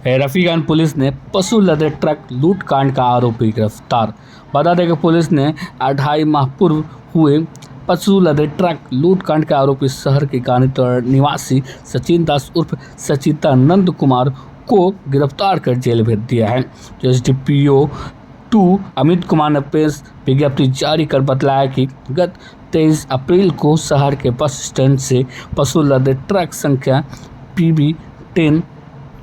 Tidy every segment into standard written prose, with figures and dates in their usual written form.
Rafiganj police ने पशु लदे ट्रक लूटकांड का आरोपी गिरफ्तार। बता दें कि पुलिस ने 2.5 माह पूर्व हुए पशु लदे ट्रक लूटकांड के आरोपी शहर के गानीतोड़ निवासी सचिन दास उर्फ सचिदानंद कुमार को गिरफ्तार कर जेल भेज दिया है। एसडीपीओ 2 अमित कुमार ने प्रेस विज्ञप्ति जारी कर बताया कि गत 23 अप्रैल को शहर के बस स्टैंड से पशु लदे ट्रक संख्या PB10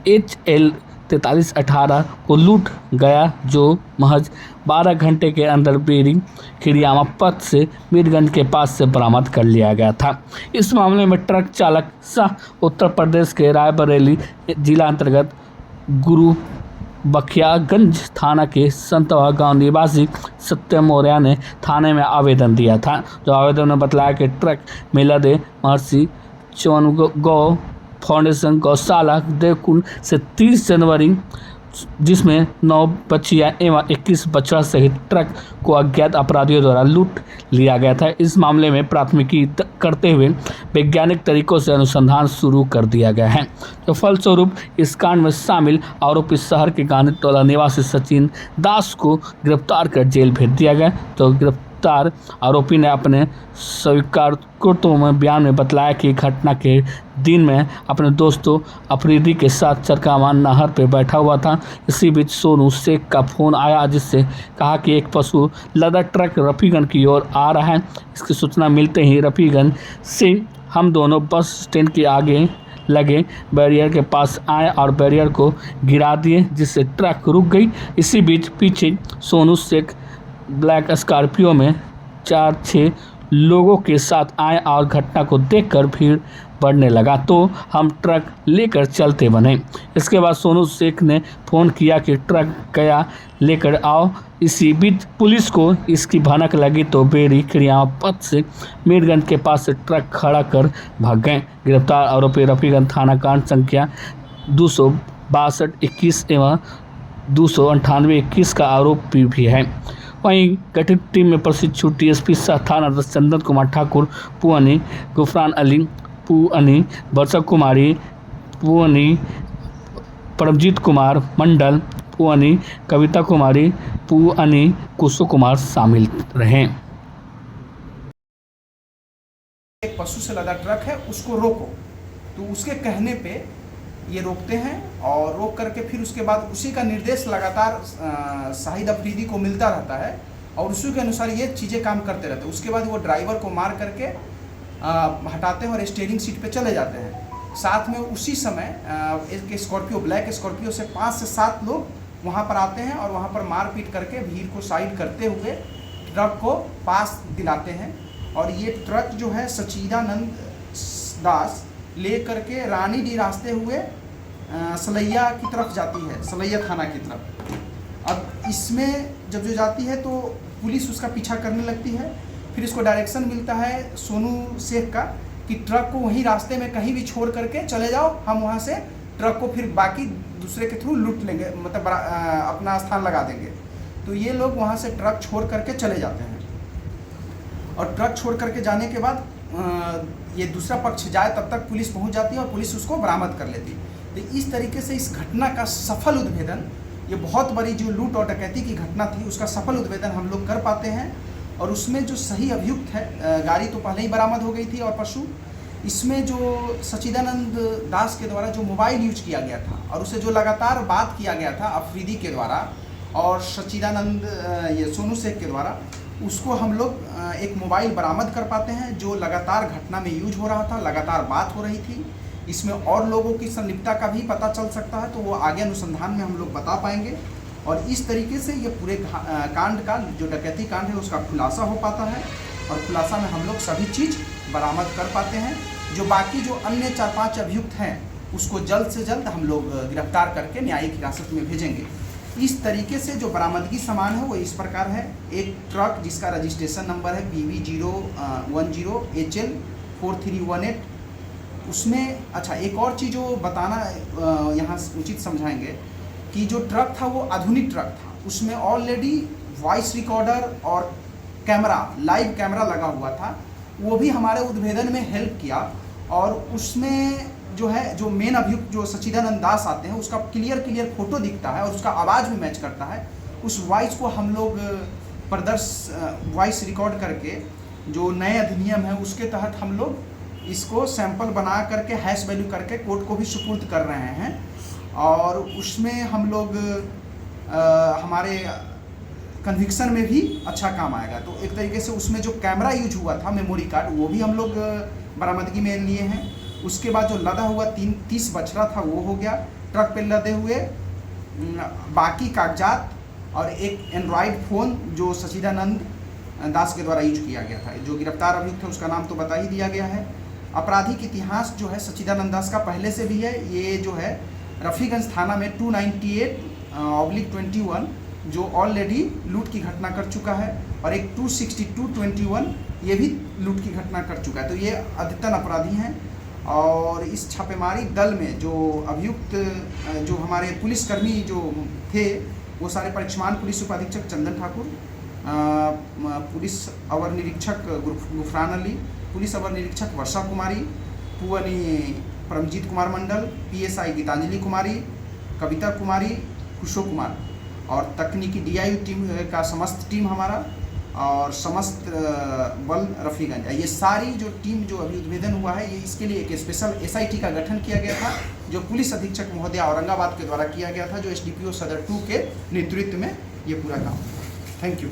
HL 4318 को लूट गया, जो महज 12 घंटे के अंदर बेरी खिड़ियामा पथ से मीरगंज के पास से बरामद कर लिया गया था। इस मामले में ट्रक चालक सह उत्तर प्रदेश के रायबरेली जिला अंतर्गत गुरु बखियागंज थाना के संतवा गांव निवासी सत्यम मौर्य ने थाने में आवेदन दिया था। जो आवेदन में बतलाया कि ट्रक में लदे महर्षि चौन गौ फाउंडेशन गौशाला देवकुंड से 30 जनवरी, जिसमें 9 बच्चियां एवं 21 बछड़ा सहित ट्रक को अज्ञात अपराधियों द्वारा लूट लिया गया था। इस मामले में प्राथमिकी करते हुए वैज्ञानिक तरीकों से अनुसंधान शुरू कर दिया गया है। तो फलस्वरूप इस कांड में शामिल आरोपी शहर के गानीतोला निवासी सचिन दास को गिरफ्तार कर जेल भेज दिया गया। तो गिरफ्तार आरोपी ने अपने स्वीकारोक्तों में बयान में बतलाया कि घटना के दिन में अपने दोस्तों अफरीदी के साथ चरकामान नहर पर बैठा हुआ था। इसी बीच सोनू शेख का फोन आया, जिससे कहा कि एक पशु लदा ट्रक रफीगंज की ओर आ रहा है। इसकी सूचना मिलते ही रफीगंज से हम दोनों बस स्टैंड के आगे लगे बैरियर के पास आए और बैरियर को गिरा दिए, जिससे ट्रक रुक गई। इसी बीच पीछे सोनू शेख ब्लैक स्कॉर्पियो में 4-6 लोगों के साथ आए और घटना को देखकर भीड़ बढ़ने लगा, तो हम ट्रक लेकर चलते बने। इसके बाद सोनू शेख ने फ़ोन किया कि ट्रक गया, लेकर आओ। इसी बीच पुलिस को इसकी भनक लगी तो बेरी खिड़ियामा पथ से मीरगंज के पास से ट्रक खड़ा कर भाग गए। गिरफ्तार आरोपी रफीगंज थाना कांड संख्या 262-21 एवं 298-21 का आरोपी भी है। वहीं गठित टीम में प्रशिक्षु DSP सह थाना चंदन कुमार ठाकुर, पुअनी गुफरान अली, पुअनी वर्षा कुमारी, पुअनी परमजीत कुमार मंडल, पुअनी कविता कुमारी, पुअनी कुशु कुमार शामिल रहे। एक पशु से लदा ट्रक है, उसको रोको, तो उसके कहने पे ये रोकते हैं और रोक करके फिर उसके बाद उसी का निर्देश लगातार शाहिद अफरीदी को मिलता रहता है और उसी के अनुसार ये चीज़ें काम करते रहते हैं। उसके बाद वो ड्राइवर को मार करके हटाते हैं और स्टीयरिंग सीट पे चले जाते हैं। साथ में उसी समय एक स्कॉर्पियो, ब्लैक स्कॉर्पियो से 5 से 7 लोग वहाँ पर आते हैं और वहाँ पर मारपीट करके भीड़ को साइड करते हुए ट्रक को पास दिलाते हैं। और ये ट्रक जो है सचिदानंद दास ले करके रानी डी रास्ते हुए सलैया की तरफ जाती है, सलैया थाना की तरफ। अब इसमें जब जो जाती है तो पुलिस उसका पीछा करने लगती है। फिर इसको डायरेक्शन मिलता है सोनू शेख का कि ट्रक को वहीं रास्ते में कहीं भी छोड़ करके चले जाओ, हम वहाँ से ट्रक को फिर बाकी दूसरे के थ्रू लूट लेंगे, मतलब अपना स्थान लगा देंगे। तो ये लोग वहाँ से ट्रक छोड़ करके चले जाते हैं और ट्रक छोड़ करके जाने के बाद ये दूसरा पक्ष जाए तब तक पुलिस पहुंच जाती है और पुलिस उसको बरामद कर लेती है। तो इस तरीके से इस घटना का सफल उद्भेदन, ये बहुत बड़ी जो लूट और डकैती की घटना थी, उसका सफल उद्भेदन हम लोग कर पाते हैं। और उसमें जो सही अभियुक्त है, गाड़ी तो पहले ही बरामद हो गई थी और पशु, इसमें जो सचिदानंद दास के द्वारा जो मोबाइल यूज किया गया था और उसे जो लगातार बात किया गया था अफरीदी के द्वारा और सचिदानंद ये सोनू शेख के द्वारा, उसको हम लोग एक मोबाइल बरामद कर पाते हैं जो लगातार घटना में यूज हो रहा था, लगातार बात हो रही थी। इसमें और लोगों की संलिप्तता का भी पता चल सकता है, तो वो आगे अनुसंधान में हम लोग बता पाएंगे। और इस तरीके से ये पूरे कांड का जो डकैती कांड है उसका खुलासा हो पाता है और खुलासा में हम लोग सभी चीज़ बरामद कर पाते हैं। जो बाकी जो अन्य 4-5 अभियुक्त हैं उसको जल्द से जल्द हम लोग गिरफ्तार करके न्यायिक हिरासत में भेजेंगे। इस तरीके से जो बरामदगी सामान है वो इस प्रकार है। एक ट्रक जिसका रजिस्ट्रेशन नंबर है PB010 HL 4318, उसमें अच्छा एक और चीज़ जो बताना यहाँ उचित समझाएंगे कि जो ट्रक था वो आधुनिक ट्रक था, उसमें ऑलरेडी वॉइस रिकॉर्डर और कैमरा, लाइव कैमरा लगा हुआ था। वो भी हमारे उद्भेदन में हेल्प किया और उसमें जो है, जो मेन अभियुक्त जो सच्चिदानंद दास आते हैं, उसका क्लियर फोटो दिखता है और उसका आवाज़ भी मैच करता है। उस वॉइस को हम लोग वॉइस रिकॉर्ड करके, जो नए अधिनियम है उसके तहत हम लोग इसको सैंपल बना करके हैश वैल्यू करके कोर्ट को भी सुपुर्द कर रहे हैं। और उसमें हम लोग हमारे कन्विक्शन में भी अच्छा काम आएगा। तो एक तरीके से उसमें जो कैमरा यूज हुआ था, मेमोरी कार्ड, वो भी हम लोग बरामदगी में लिए हैं। उसके बाद जो लदा हुआ 30 बछड़ा था वो हो गया। ट्रक पे लदे हुए बाकी कागजात और एक एंड्रॉयड फ़ोन जो सच्चिदानंद दास के द्वारा यूज किया गया था। जो गिरफ्तार अभियुक्त है उसका नाम तो बता ही दिया गया है। आपराधिक इतिहास जो है सच्चिदानंद दास का पहले से भी है। ये जो है रफ़ीगंज थाना में 298/21 जो ऑलरेडी लूट की घटना कर चुका है, और एक 262/21 ये भी लूट की घटना कर चुका है। तो ये अद्यतन अपराधी हैं। और इस छापेमारी दल में जो अभियुक्त जो हमारे पुलिसकर्मी जो थे, वो सारे परिक्षमान पुलिस उपाधीक्षक चंदन ठाकुर, पुलिस अवर निरीक्षक गुफरान अली, पुलिस अवर निरीक्षक वर्षा कुमारी, पुअनी परमजीत कुमार मंडल, PSI गीतांजलि कुमारी, कविता कुमारी, कुशो कुमार, और तकनीकी DIU टीम का समस्त टीम हमारा, और समस्त बल रफ़ीगंज, ये सारी जो टीम जो अभी उद्भेदन हुआ है, ये इसके लिए एक स्पेशल SIT का गठन किया गया था, जो पुलिस अधीक्षक महोदय औरंगाबाद के द्वारा किया गया था, जो SDPO सदर 2 के नेतृत्व में ये पूरा काम। Thank you.